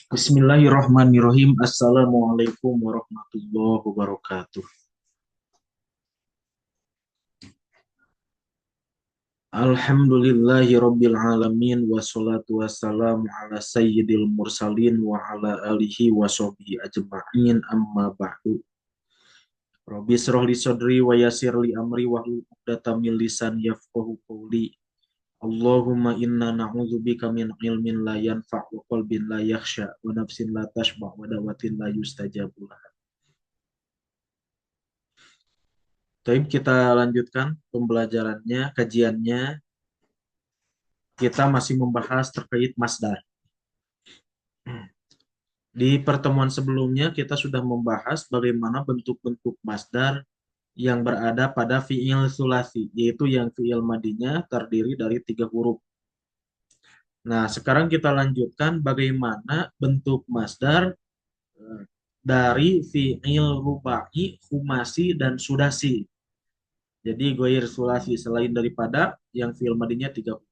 Bismillahirrahmanirrahim. Assalamualaikum warahmatullahi wabarakatuh. Alhamdulillahi rabbil alamin wassalatu wassalamu ala sayyidil mursalin wa ala alihi wa sahbihi ajma'in amma ba'du. Rabbi shrah li sadri wa yassir li amri wahlul 'uqdatam min lisani yafqahu qawli. Allahumma inna na'udzubika min ilmin la yanfa' wa qalbin la yakhsha wa nafsin la tashba' wa dawatin la yustajabu laha. Baik, kita lanjutkan pembelajarannya, kajiannya. Kita masih membahas terkait masdar. Di pertemuan sebelumnya kita sudah membahas bagaimana bentuk-bentuk masdar yang berada pada fi'il sulasi, yaitu yang fi'il madinya terdiri dari 3 huruf. Nah, sekarang kita lanjutkan bagaimana bentuk masdar dari fi'il rubai, khumasi, dan sudasi. Jadi goir sulasi selain daripada yang fi'il madinya 3 huruf.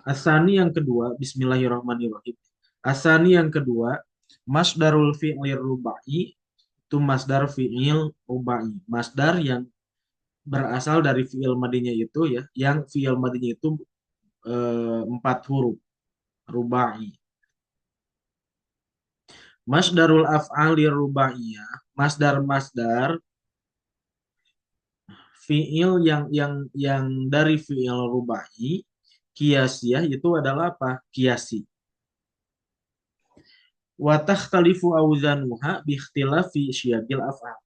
Asani yang kedua, Bismillahirrahmanirrahim. Asani yang kedua, masdarul fi'lir rubai, itu masdar fi'il rubai. Masdar yang berasal dari fi'il madinya itu ya, yang fi'il madinya itu 4 huruf, rubai. Masdarul af'alir rubaiyah, masdar-masdar fi'il yang dari fi'il rubai, kiasiyah itu adalah apa? Kiasi. Wa takhtalifu auzanuha bi ikhtilafi syiabil af'al.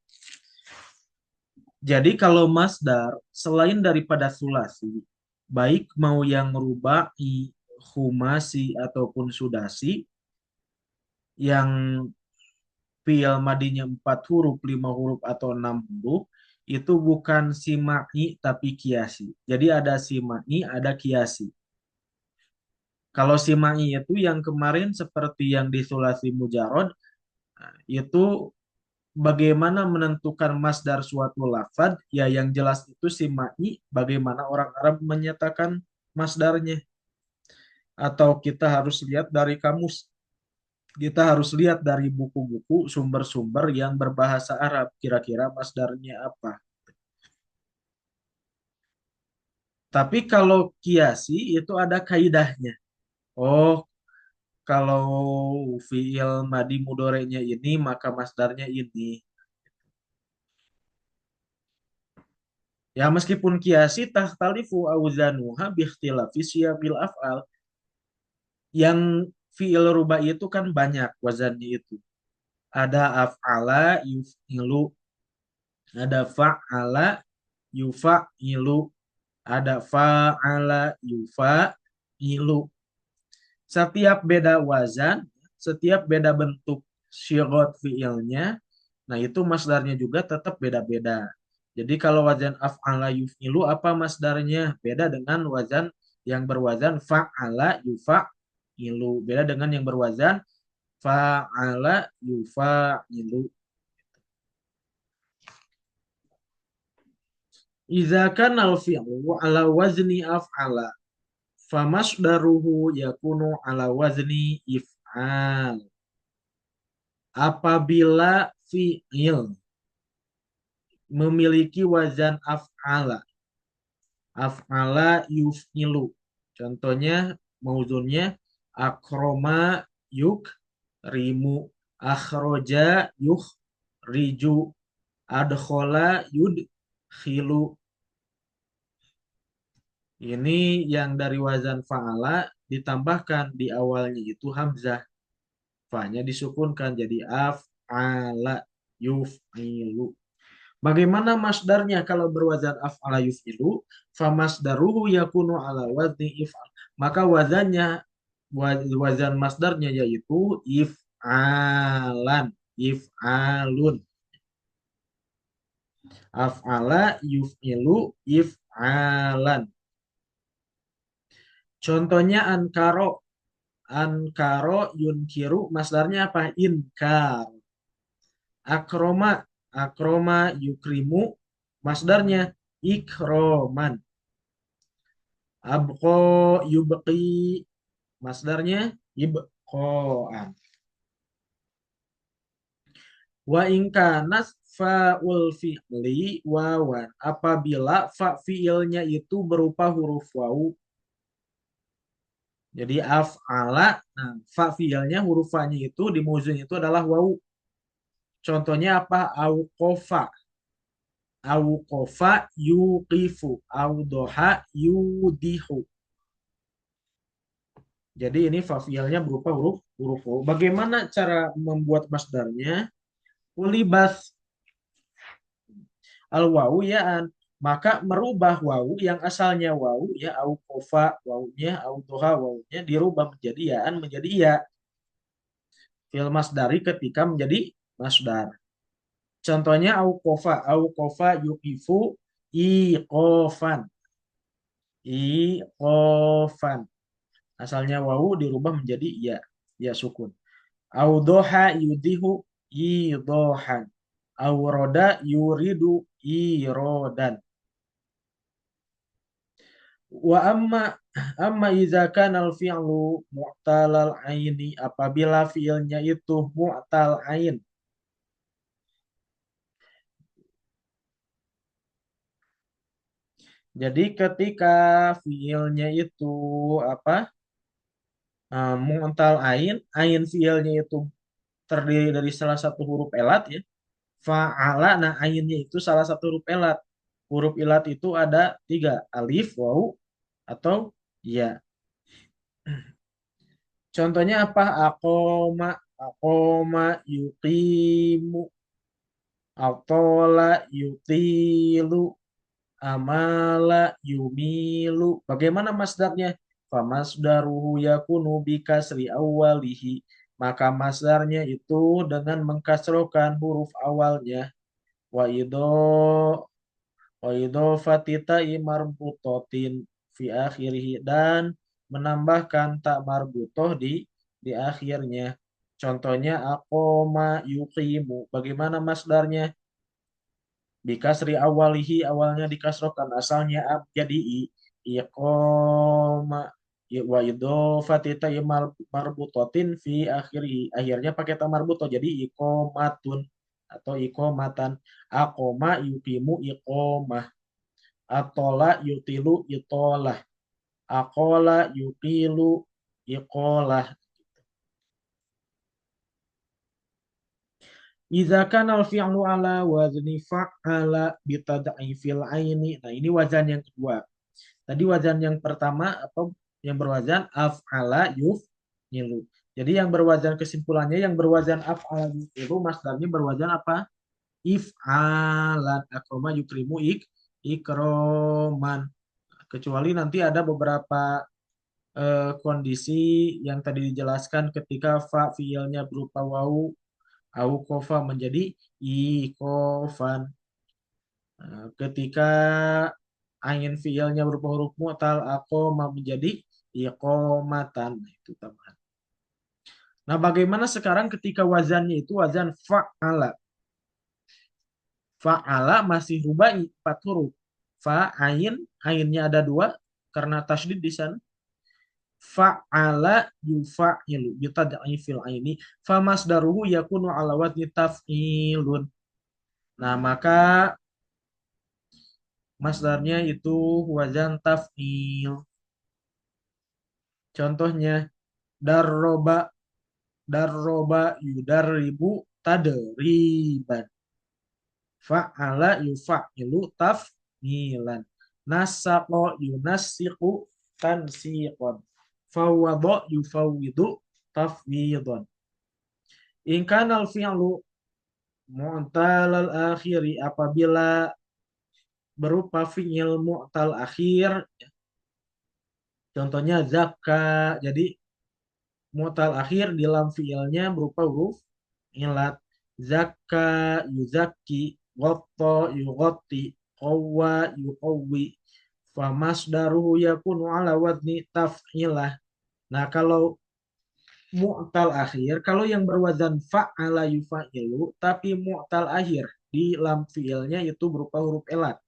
Jadi kalau masdar selain daripada sulasi, baik mau yang rubai, khumasi ataupun sudasi, yang fi'il madinya 4 huruf, 5 huruf atau 6 huruf, itu bukan simai tapi kiasi. Jadi ada simai, ada kiasi. Kalau simai itu yang kemarin seperti yang di sulasi mujarod, itu bagaimana menentukan masdar suatu lafad, ya yang jelas itu simai, bagaimana orang Arab menyatakan masdarnya. Atau kita harus lihat dari kamus, kita harus lihat dari buku-buku sumber-sumber yang berbahasa Arab, kira-kira masdarnya apa. Tapi kalau kiasi itu ada kaidahnya. Oh, kalau fiil madi mudorenya ini maka masdarnya ini. Ya meskipun kiasi takhtalifu auzanuha biikhtilafi siyabil af'al. Yang fiil rubai itu kan banyak wazannya itu. Ada af'ala yuf'ilu, ada fa'ala yufa'ilu, ada fa'ala yufa'ilu. Setiap beda wazan, setiap beda bentuk syigot fiilnya, nah itu masdarnya juga tetap beda-beda. Jadi kalau wazan af'ala yuf'ilu apa masdarnya? Beda dengan wazan yang berwazan fa'ala yufa'ilu. Beda dengan yang berwazan fa'ala yufa'ilu. Idza kana al-fi'lu ala wazni af'ala famasdaruhu yakunu ala wazni if'al. Apabila fi'il memiliki wazan af'ala, af'ala yuf'ilu. Contohnya mauzunnya akroma yuk rimu, akhroja yuk riju, adkhola yud khilu. Ini yang dari wazan fa'ala ditambahkan di awalnya itu hamzah. Fa-nya disukunkan jadi af'ala yuf'ilu. Bagaimana masdarnya kalau berwazan af'ala yuf'ilu? Fa masdaruhu yakunu ala wazni if'al. Maka wazannya, wazan masdarnya yaitu if'alan, if'alun. Af'ala yuf'ilu if'alan. Contohnya ankaro. Ankaro yunkiru, masdarnya apa? Inkar. Akroma. Akroma yukrimu, masdarnya ikroman. Abqo yubqi. Masdarnya ibqoan. Wa in kanas fa'ul fi'li wawan. Apabila fa fi'ilnya itu berupa huruf wawu. Jadi af'ala, nah fa fi'ilnya huruf fa-nya itu di muzin itu adalah wawu. Contohnya apa? Auqofa. Auqofa yuqifu. Audoha yudihu. Jadi ini fa fi'ilnya berupa huruf huruf wawu. Bagaimana cara membuat masdarnya? Ulibas al wawu yaan, maka merubah wawu yang asalnya wawu ya au kofa wawunya au doha wawunya dirubah menjadi yaan menjadi ya fil masdari ketika menjadi masdar. Contohnya au kofa yukifu iqofan iqofan, asalnya wawu dirubah menjadi ya ya sukun. Au doha yudihu idohan, au roda yuridu irodan. Wa amma iza kana al-fi'lu mu'talal aini, apabila fi'ilnya itu mu'tal ain. Jadi ketika fi'ilnya itu apa? Mu'tal ain fi'ilnya itu terdiri dari salah satu huruf elat ya. Fa'ala, nah ainnya itu salah satu huruf elat. Huruf elat itu ada tiga, alif, waw, atau ya. Contohnya apa? Akoma, yuqimu, atola, yutilu, amala, yumilu. Bagaimana masdarnya? Famasdaruhu yakunu bikasri awalihi. Maka masdarnya itu dengan mengkasrokan huruf awalnya. Wa idho wa idhofatita marbutotin fi akhirih, dan menambahkan tak marbutoh di akhirnya. Contohnya akoma yuqimu. Bagaimana masdarnya? Bikasri awalihi, awalnya dikasrohkan, asalnya ab jadi i. Iqoma wa idhofatita marbutotin fi akhirih. Akhirnya pakai tak marbutoh jadi iqomatun atau iqomatan. Akoma yuqimu iqomah. Atola yutilu itolah. Akola yukilu ikolah. Idza kana al-fi'lu ala wazni fa'ala bitad'ifil aini. Nah, ini wazan yang kedua. Tadi wazan yang pertama atau yang berwazan af'ala yuf'ilu. Jadi yang berwazan, kesimpulannya yang berwazan af'ala yuf'ilu masdarnya berwazan apa? If'alan. Akroma yukrimu ikroman. Kecuali nanti ada beberapa kondisi yang tadi dijelaskan ketika fa fiilnya berupa wau au kofa menjadi ikofan. Ketika ain fiilnya berupa huruf mu'tal akoma menjadi ikomatan. Nah, itu tambahan. Nah, bagaimana sekarang ketika wazannya itu wazan fa'ala? Fa'ala masih rubai 4 huruf. Ainnya ada 2 karena tasydid di sana. Fa'ala yufa'ilu bitad'ifil aini famasdaruhu yakunu ala wadni taf'ilun. Nah, maka masdarnya itu wazan taf'il. Contohnya darroba, darroba yudarribu tadriban. Fa'ala yufa'ilu taf'ilan. Nasaqo yunassiqu tansiqon. Fawwada yufawwidu tafwidon. In kana al-fi'lu mu'tal al-akhiri, apabila berupa fi'il mu'tal akhir, contohnya zakka, jadi mu'tal akhir di dalam fi'ilnya berupa huruf ilat. Zakka yuzakki, ghatta yughatti, qawwa yuqawwi, famasdaruhu yakunu ala wadni taf'ilah. Nah, kalau mu'tal akhir, kalau yang berwazan fa'ala yufa'ilu, tapi mu'tal akhir di lam fi'ilnya itu berupa huruf elat.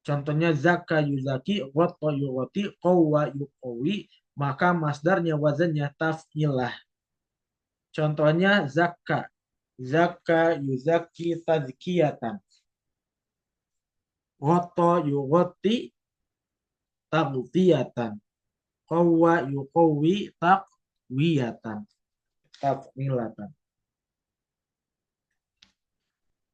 Contohnya zaka yuzaki, ghatta yughati, qawwa yuqawi, maka masdarnya wazannya taf'ilah. Contohnya zakka. Zakka yuzakki tazkiyatan. Ghatta yughatti taghtiyatan. Qawwa yuqawwi taqwiyatan. Taf'ilatan.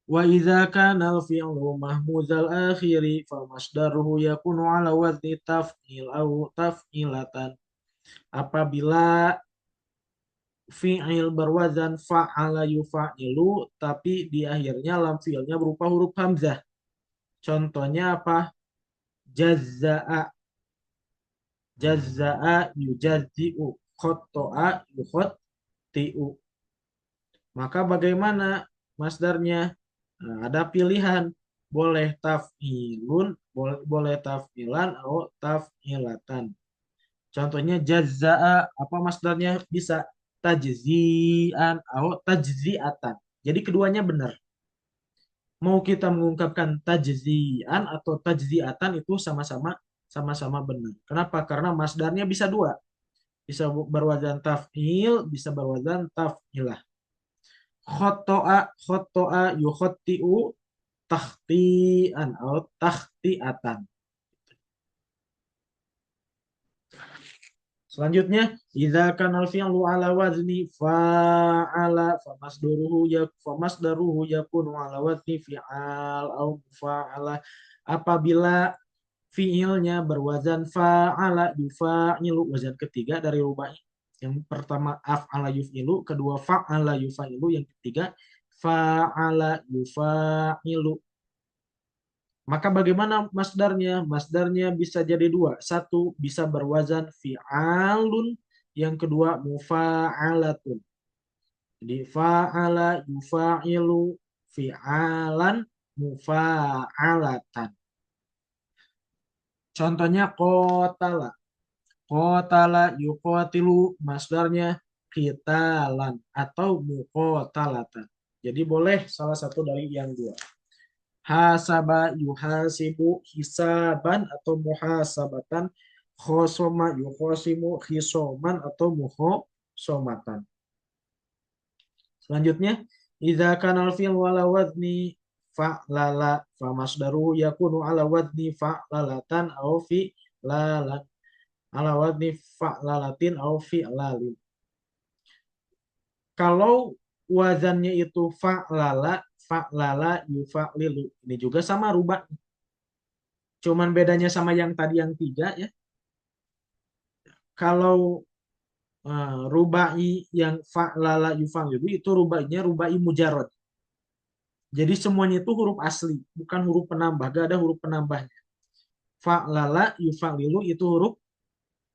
Wa idza kana al-fi'lu mahmuzal akhiri fa masdaruhu yakunu ala wazni taf'il au taf'ilatan. Apabila fi'il berwazan fa'ala yufa'ilu tapi di akhirnya lam fi'ilnya berupa huruf hamzah. Contohnya apa? Jazza'a. Jazza'a yujazzi'u. Khoto'a yukhotti'u. Maka bagaimana masdarnya? Nah, ada pilihan. Boleh taf'ilun, boleh taf'ilan, atau taf'ilatan. Contohnya jazza'a, apa masdarnya? Bisa tajzi'an, atau tajzi'atan. Jadi keduanya benar. Mau kita mengungkapkan tajzi'an atau tajzi'atan itu sama-sama benar. Kenapa? Karena masdarnya bisa dua. Bisa berwazan taf'il, bisa berwazan taf'ilah. Khoto'a yukhotti'u takhti'an atau takhti'atan. Selanjutnya, idza kana al-fi'lu ala wazni fa'ala famasdaruhu yakunu ala wazni fi'al au fa'ala. Apabila fi'ilnya berwazan fa'ala yufa'ilu, wazan ketiga dari rubai. Yang pertama af'ala yuf'ilu, kedua fa'ala yufa'ilu, yang ketiga fa'ala yufa'ilu. Maka bagaimana masdarnya? Masdarnya bisa jadi dua. Satu bisa berwazan fi'alun, yang kedua mufa'alatun. Jadi fa'ala yufa'ilu fi'alan mufa'alatan. Contohnya qotala. Qotala yuqotilu, masdarnya qitalan atau muqotalatan. Jadi boleh salah satu dari yang dua. Hasaba yuhasibu hisaban atau muhasabatan. Khosoma yukhosimu khisoman atau mukhosomatan. Selanjutnya, idza kana al-fi'lu ala wazni fa'lala fa masdaruhu yakunu ala wazni fa'lalatan aw fi'lalan. Ala wazni fa'lalatin aw fi'lalin. Kalau wazannya itu fa'lala yufa'lilu. Ini juga sama rubah. Cuman bedanya sama yang tadi yang tiga ya. Kalau rubai yang fa'lala yufa'lilu itu rubainya rubai mujarrad. Jadi semuanya itu huruf asli, bukan huruf penambah. Gak ada huruf penambahnya. Fa'lala yufa'lilu itu huruf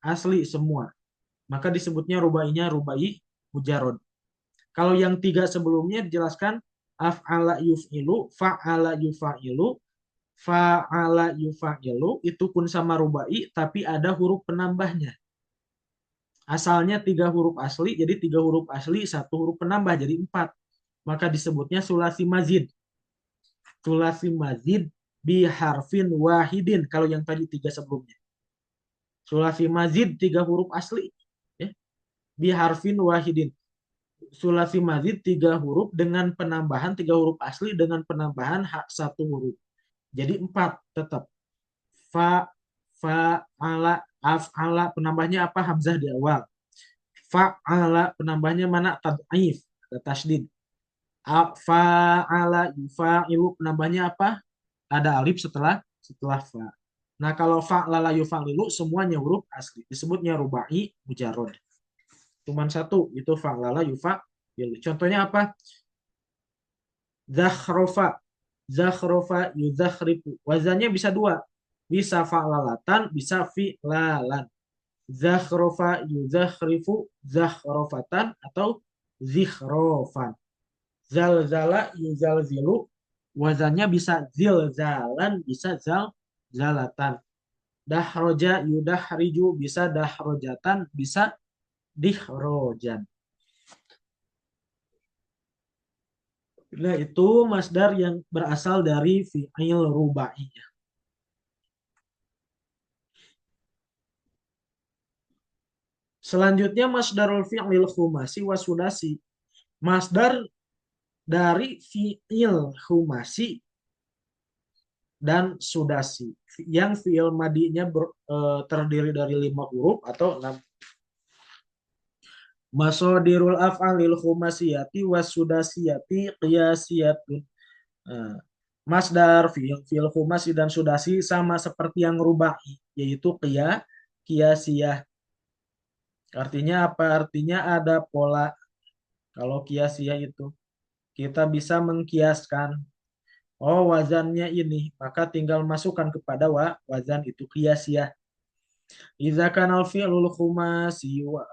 asli semua. Maka disebutnya rubainya rubai mujarrad. Kalau yang tiga sebelumnya dijelaskan af'ala yuf'ilu, fa'ala yufa'ilu, fa'ala yufa'ilu itu pun sama rubai tapi ada huruf penambahnya. Asalnya tiga huruf asli, jadi tiga huruf asli, satu huruf penambah, jadi empat. Maka disebutnya sulasi mazid. Sulasi mazid biharfin wahidin. Kalau yang tadi tiga sebelumnya. Sulasi mazid tiga huruf asli. Ya. Biharfin wahidin. Sulasi mazid tiga huruf dengan penambahan tiga huruf asli dengan penambahan hak satu huruf. Jadi empat tetap. Fa'ala, af'ala penambahnya apa? Hamzah di awal. Fa'ala penambahnya mana? Tad'if, ada tasdid. Fa'ala yufa'ilu penambahnya apa? Ada alif setelah fa. Nah, kalau fa'lala yufa'ilu semuanya huruf asli. Disebutnya rubai mujarrad. Cuman satu, itu fa'lala yufa'ilu. Contohnya apa? Zakhrofa. Zakhrofa yuzakhrifu. Wazannya bisa dua. Bisa fa'lalatan, bisa fi'lalan. Zakhrofa yuzakhrifu, zakhrofatan atau zikhrofan. Zalzala yuzalzilu, wazannya bisa zilzalan, bisa zalzalatan. Dahroja yudahriju, bisa dahrojatan, bisa dihrojan. Nah, itu masdar yang berasal dari fi'il rubaiyah. Selanjutnya masdarul fi'lil khumasi wasudasi. Masdar dari fi'il khumasi dan sudasi. Yang fi'il madinya terdiri dari 5 huruf atau 6. Masodirul af'alil khumasiyati wasudasiyati qiyasiyatun. Nah, masdar fi'il khumasi dan sudasi sama seperti yang rubai, yaitu qiyasiyah. Artinya apa? Artinya ada pola. Kalau qiyasiyah itu kita bisa mengkiaskan. Oh, wazannya ini, maka tinggal masukkan kepada wazan itu qiyasiyah. Idza kana al-fi'lul khumasi wa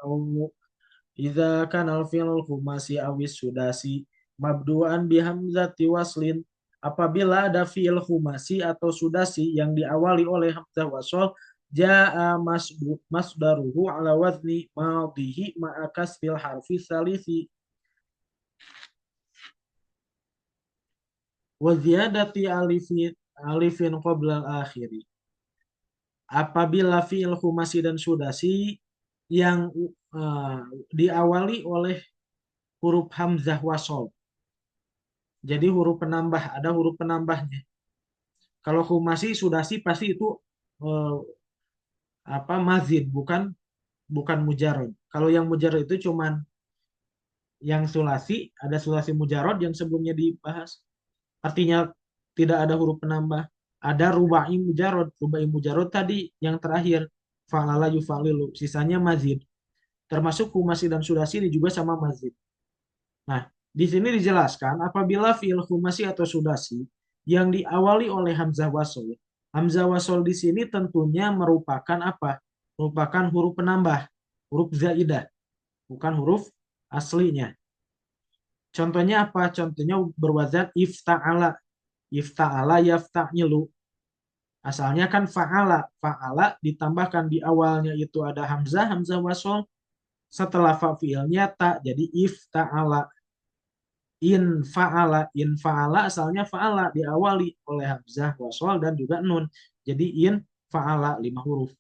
idza kana al-fi'lul khumasi awis sudasi mabdu'an bihamzati waslin. Apabila ada fi'il khumasi atau sudasi yang diawali oleh hamzah wasl, jaa masdaruhu ala wazni madhihi ma'a kasril harfi salisi wa ziyadati alifin qabla al-akhiri. Apabila fi'il khumasi dan sudasi yang uh, diawali oleh huruf hamzah wasol. Jadi huruf penambah, ada huruf penambahnya. Kalau khumasi sudasi pasti itu uh, apa mazid, bukan mujarod. Kalau yang mujarod itu cuman yang sulasi, ada sulasi mujarod yang sebelumnya dibahas. Artinya tidak ada huruf penambah. Ada rubai mujarod. Rubai mujarod tadi yang terakhir. Fa'ala yufa'lilu. Sisanya mazid. Termasuk humasi dan sudasi ini juga sama mazid. Nah, di sini dijelaskan apabila fi'il humasi atau sudasi yang diawali oleh hamzah wasol. Hamzah wasol di sini tentunya merupakan apa? Merupakan huruf penambah, huruf zaidah, bukan huruf aslinya. Contohnya apa? Contohnya berwazan ifta'ala. Ifta'ala yafta'ilu. Asalnya kan fa'ala. Fa'ala ditambahkan di awalnya itu ada hamzah, hamzah wasol. Setelah fa'ilnya ta, jadi ifta'ala. In fa'ala asalnya fa'ala diawali oleh hamzah, wasol, dan juga nun. Jadi in fa'ala 5 huruf.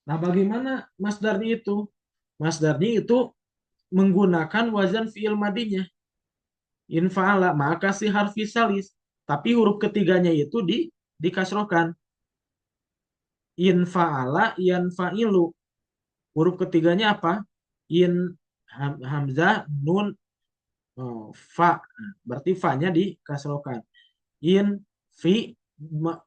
Nah, bagaimana masdarnya itu? Masdarnya itu menggunakan wazan fi'il madinya. In fa'ala, maka si harfi salis. Tapi huruf ketiganya itu dikasrohkan. In fa'ala, yan fa'ilu. Huruf ketiganya apa? In hamzah, nun, fa. Berarti fa-nya dikasrohkan. In fi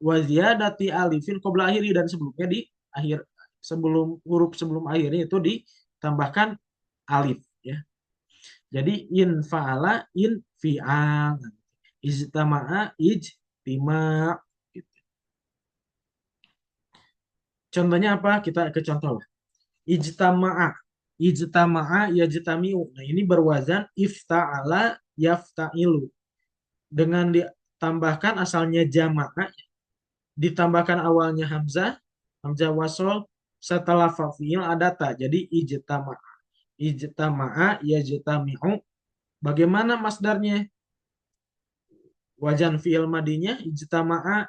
waziyadati alifin qabla akhiri, dan sebelumnya di akhir, sebelum huruf sebelum akhirnya itu ditambahkan alif, ya. Jadi in fa'ala, in fi'al, ijtama'a, ijtima', gitu. Contohnya apa? Kita ke contoh lah. Ijtama'a, ijtama'a yajtami'u. Nah, ini berwazan ifta'ala yafta'ilu. Dengan ditambahkan asalnya jama'a, ditambahkan awalnya hamzah, hamzah wasol, setelah fa'il ada ta. Jadi ijtama'a. Ijtama'a yajtami'u. Bagaimana masdarnya? Wajan fi'il madinya ijtama'a,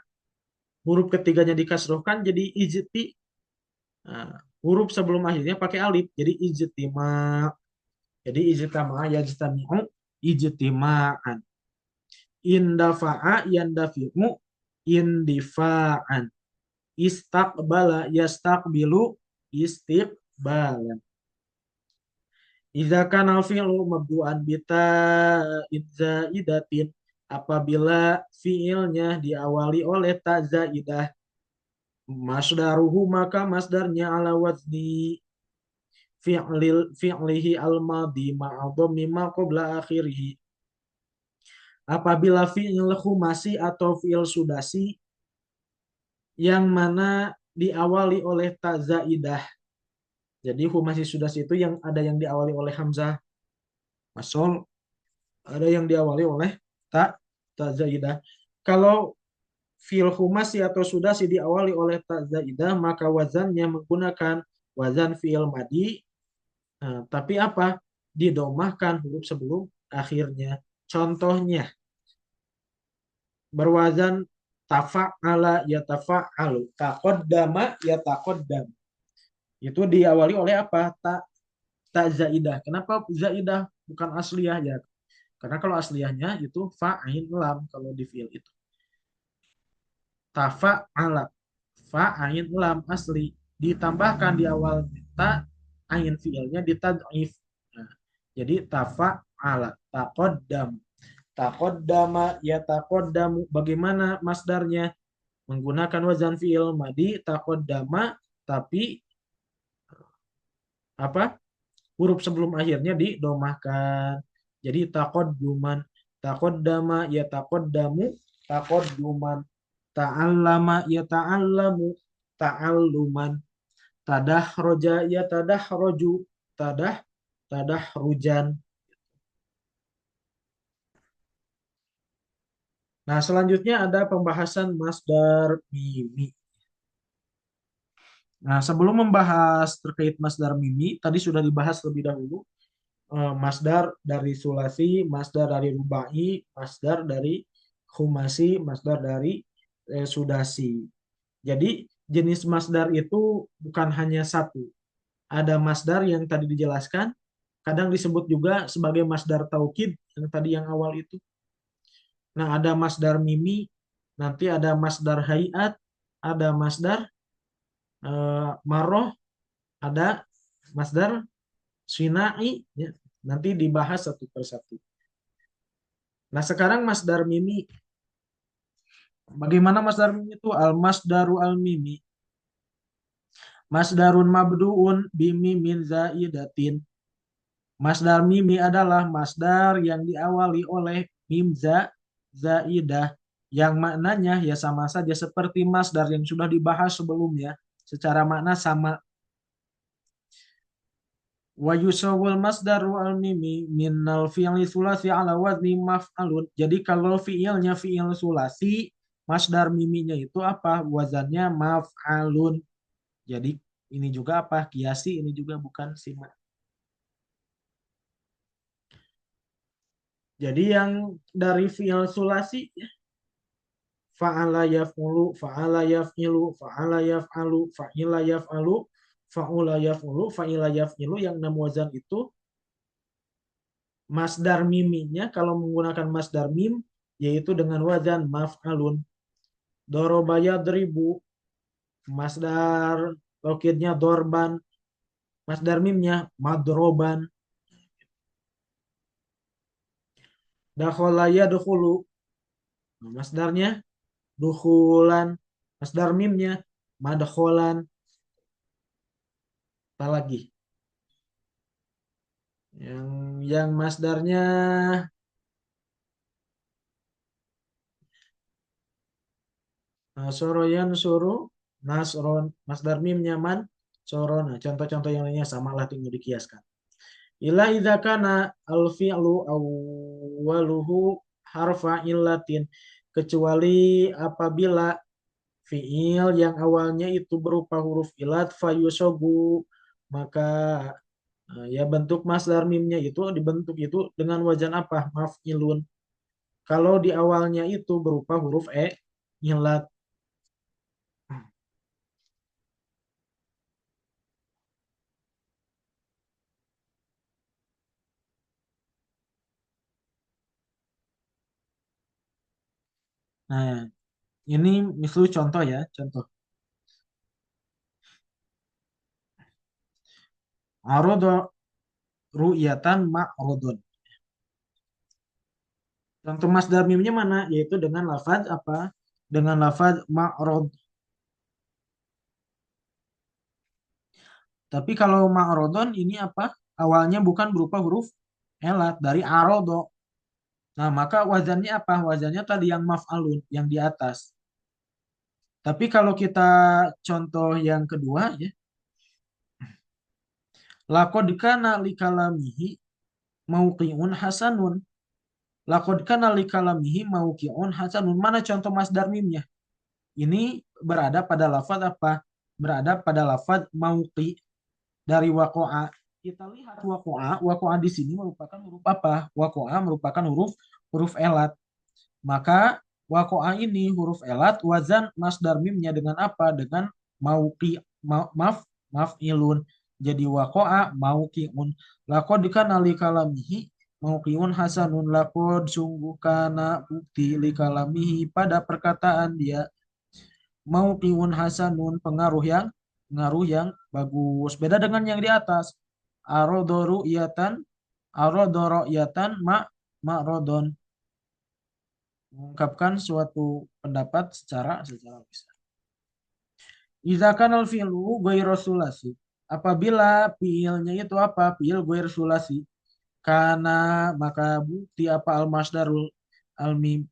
huruf ketiganya dikasrohkan jadi ijti. Nah, huruf sebelum akhirnya pakai alif jadi ijtima. Jadi ijtama'a yajtami'u ijtima'an. Indafa'a yandafi'u indifa'an. Istaqbala yastaqbilu istiqbalan. Idza kana fi'lu mabdu'an bita zaidatin, apabila fi'ilnya diawali oleh ta zaidah, masdaruhu maka masdarnya ala wazni fi'lihi al-madhi ma'a dhammi ma qabla akhirih. Apabila fi'il khumasi atau fi'il sudasi yang mana diawali oleh ta zaidah. Jadi humasi sudasi itu yang ada yang diawali oleh hamzah wasol, ada yang diawali oleh ta zaidah. Kalau fi'il humasi atau sudasi diawali oleh ta zaidah, maka wazannya menggunakan wazan fi'il madi. Nah, tapi apa? Didomahkan huruf sebelum akhirnya. Contohnya berwazan tafa'ala yatafa'alu, taqaddama yataqaddam. Itu diawali oleh apa? Ta zaidah. Kenapa zaidah bukan asliyah ya? Karena kalau asliyahnya itu fa'in lam kalau di fi'il itu. Tafa'ala. Fa'in lam asli. Ditambahkan di awal ta ain fi'ilnya ditad'if. Nah, jadi tafa'ala. Taqaddam. Taqaddama ya taqaddamu. Bagaimana masdarnya? Menggunakan wazan fi'il madi taqaddama tapi apa? Huruf sebelum akhirnya didomahkan. Jadi taqadduman, taqaddama ya taqaddamu, taqadduman, ta'allama ya ta'allamu, ta'alluman, tadahroja ya tadahroju, tadahrujan. Nah, selanjutnya ada pembahasan masdar mimi. Nah, sebelum membahas terkait masdar mimi, tadi sudah dibahas lebih dahulu masdar dari sulasi, masdar dari rubai, masdar dari khumasi, masdar dari sudasi. Jadi jenis masdar itu bukan hanya satu. Ada masdar yang tadi dijelaskan, kadang disebut juga sebagai masdar taukid yang tadi yang awal itu. Nah, ada masdar mimi, nanti ada masdar hayat, ada masdar maroh, ada masdar sinai, ya. Nanti dibahas satu persatu. Nah, sekarang masdar mimi. Bagaimana masdar mimi itu? Al-masdaru al-mimi. Masdarun mabdu'un bimimin zaidatin. Masdar mimi adalah masdar yang diawali oleh mim zaidah yang maknanya ya sama saja seperti masdar yang sudah dibahas sebelumnya. Secara makna sama. Wa yusawwal masdaru al-mimi minal fi'li sulasi ala wazni maf'alun. Jadi kalau fi'ilnya fi'il sulasi, masdar miminya itu apa? Wazannya maf'alun. Jadi ini juga apa? Kiasi, ini juga bukan simak. Jadi yang dari fi'il sulasi fa'ala yaf'ulu, fa'ala yaf'ilu, fa'ala yaf'alu, fa'ila yaf'alu, fa'ula yaf'ulu, fa'ila yaf'ilu yang 6 wazan itu masdar miminya kalau menggunakan masdar mim yaitu dengan wazan maf'alun. Doroba yadribu, masdar tokidnya dorban, masdar mimnya madroban. Dakhala yadkhulu, masdarnya dukhulan, masdar mimnya madkholan. Apa lagi? Yang masdarnya soroyan suruh nasron, masdar mimnya man soron. Nah, contoh-contoh yang lainnya samalah tinggal dikiaskan. Ila idza kana al fi'lu awwaluhu harfa illatin, kecuali apabila fi'il yang awalnya itu berupa huruf ilat fayusogu, maka ya bentuk masdar mimnya itu dibentuk itu dengan wajan apa? Maf'ilun. Kalau di awalnya itu berupa huruf ilat. Nah, ini misalnya contoh ya, contoh. Arodo ru'yatan ma'rodon. Contoh masdar mimnya mana? Yaitu dengan lafaz apa? Dengan lafaz ma'rod. Tapi kalau ma'rodon ini apa? Awalnya bukan berupa huruf elat dari arodo. Nah, maka wazannya apa? Wazannya tadi yang maf'alun, yang di atas. Tapi kalau kita contoh yang kedua ya, laqad kana likalamihi mauqi'un hasanun. Laqad kana likalamihi mauqi'un hasanun. Mana contoh masdar mimnya? Ini berada pada lafaz apa? Berada pada lafaz mauqi dari waqa'a. Kita lihat waqa'a, waqa'a di sini merupakan huruf apa? Waqa'a merupakan huruf elat. Maka waqa'a ini huruf elat, wazan masdar mimnya dengan apa? Dengan mauqi, maaf, maf'ilun. Jadi waqa'a mauqi'un. Laqad kana li kalamihi mauqi'un hasanun. Laqad sungguh kana bukti li kalamihi pada perkataan dia mauqi'un hasanun pengaruh yang bagus. Beda dengan yang di atas. Arodoru iyatan arodoro iyatan ma'rodon mengungkapkan suatu pendapat secara bisa. Idza kanal fi'lu ghairu sulasi. Apabila fi'ilnya itu apa? Fi'il ghairu sulasi. Karena maka bukti apa al-masdarul al-mim.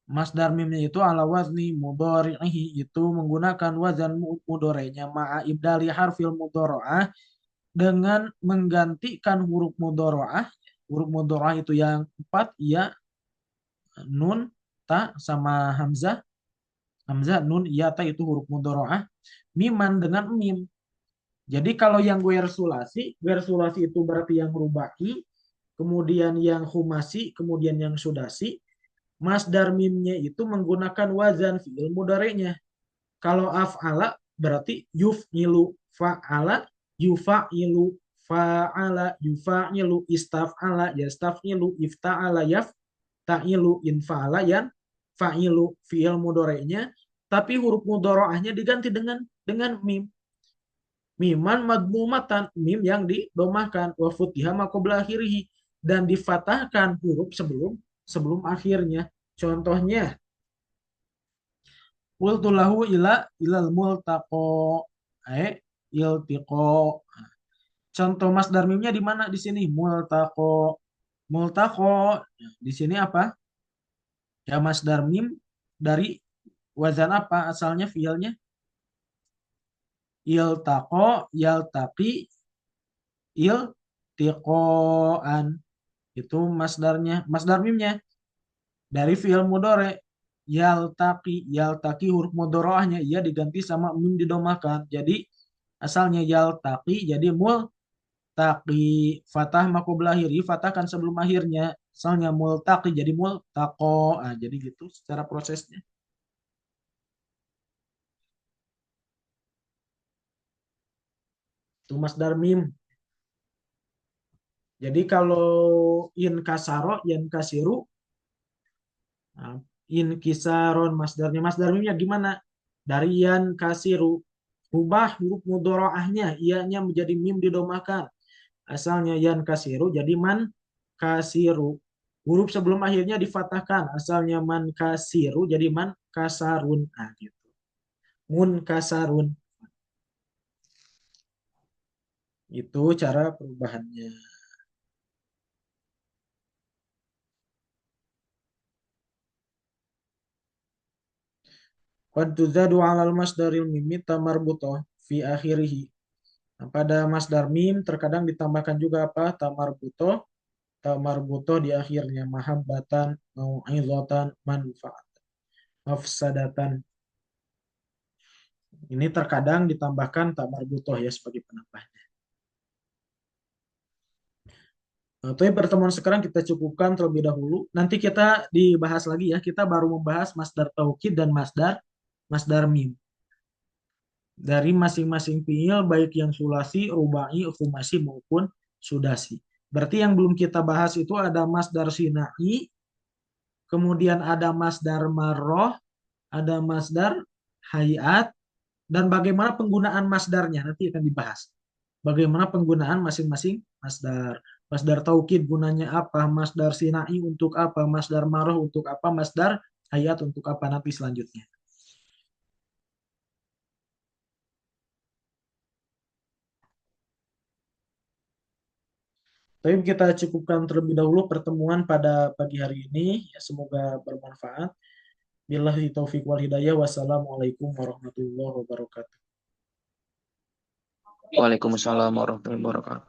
Masdar mimnya itu ala wazni mudhari'ihi itu menggunakan wazan mudhari'nya ma'a ibdali harfil mudhari'ah dengan menggantikan huruf mudhari'ah. Huruf mudhari'ah itu yang 4 ya nun ta sama hamzah. Hamzah nun ya ta itu huruf mudhari'ah. Miman dengan mim. Jadi kalau yang guer sulasi itu berarti yang rubai, kemudian yang humasi, kemudian yang sudasi. Masdar mimnya itu menggunakan wazan fi'il mudhari'nya. Kalau af'ala berarti yuf'ilu, fa'ala yufa'ilu, fa'ala yufa'ilu, istaf'ala yastaf'ilu, ifta'ala yafta'ilu, infa'ala yan fa'ilu fi'il mudhari'nya, tapi huruf mudhari'ahnya diganti dengan mim. Miman madmumatan, mim yang didomahkan, wa futiha ma qabla akhirih, dan difatahkan huruf sebelum akhirnya. Contohnya, qultu lahu ilal multaqo, iltiqo. Contoh masdar mimnya di mana di sini? Multaqo. Multaqo. Di sini apa? Ya masdar mim dari wazan apa asalnya fiilnya? Iltaqo, yaltaqi, iltiqoan. Itu masdarnya, masdar mimnya dari fiil mudhari. Yaltaqi huruf mudhari'ahnya ia diganti sama mim didomahkan. Jadi asalnya yaltaqi jadi multaqi, fathah maqobla akhiri, fathahkan sebelum akhirnya. Asalnya multaqi jadi multaqo. Nah, jadi gitu secara prosesnya. Itu masdar mim. Jadi kalau in kasaro, yan kasiru, nah, in kisaron masdarnya. Masdar mimnya gimana? Dari yan kasiru. Rubah huruf mudhari'ahnya, ianya menjadi mim didomahkan. Asalnya yan kasiru jadi man kasiru. Huruf sebelum akhirnya difatahkan. Asalnya man kasiru jadi man kasarun. Nah, gitu. Mun kasarun. Itu cara perubahannya. Qad tuzadu 'alal masdaril mimi tamarbutoh fi akhirih. Nah, pada masdar mim terkadang ditambahkan juga apa? Tamarbutoh di akhirnya mahabbatan, mau'izatan, manfaat, mafsadatan. Ini terkadang ditambahkan tamarbutoh ya sebagai penambahnya. Nah, tapi pertemuan sekarang kita cukupkan terlebih dahulu. Nanti kita dibahas lagi ya. Kita baru membahas masdar taukid dan masdar mim. Dari masing-masing fiil baik yang sulasi, rubai, khumasi maupun sudasi. Berarti yang belum kita bahas itu ada masdar sinai, kemudian ada masdar marroh, ada masdar hayat, dan bagaimana penggunaan masdarnya nanti akan dibahas. Bagaimana penggunaan masing-masing masdar. Masdar taukid gunanya apa, masdar sinai untuk apa, masdar marroh untuk apa, masdar hayat untuk apa nanti selanjutnya. Tapi kita cukupkan terlebih dahulu pertemuan pada pagi hari ini. Ya, semoga bermanfaat. Billahi taufiq wal hidayah. Wassalamualaikum warahmatullahi wabarakatuh. Waalaikumsalam warahmatullahi wabarakatuh.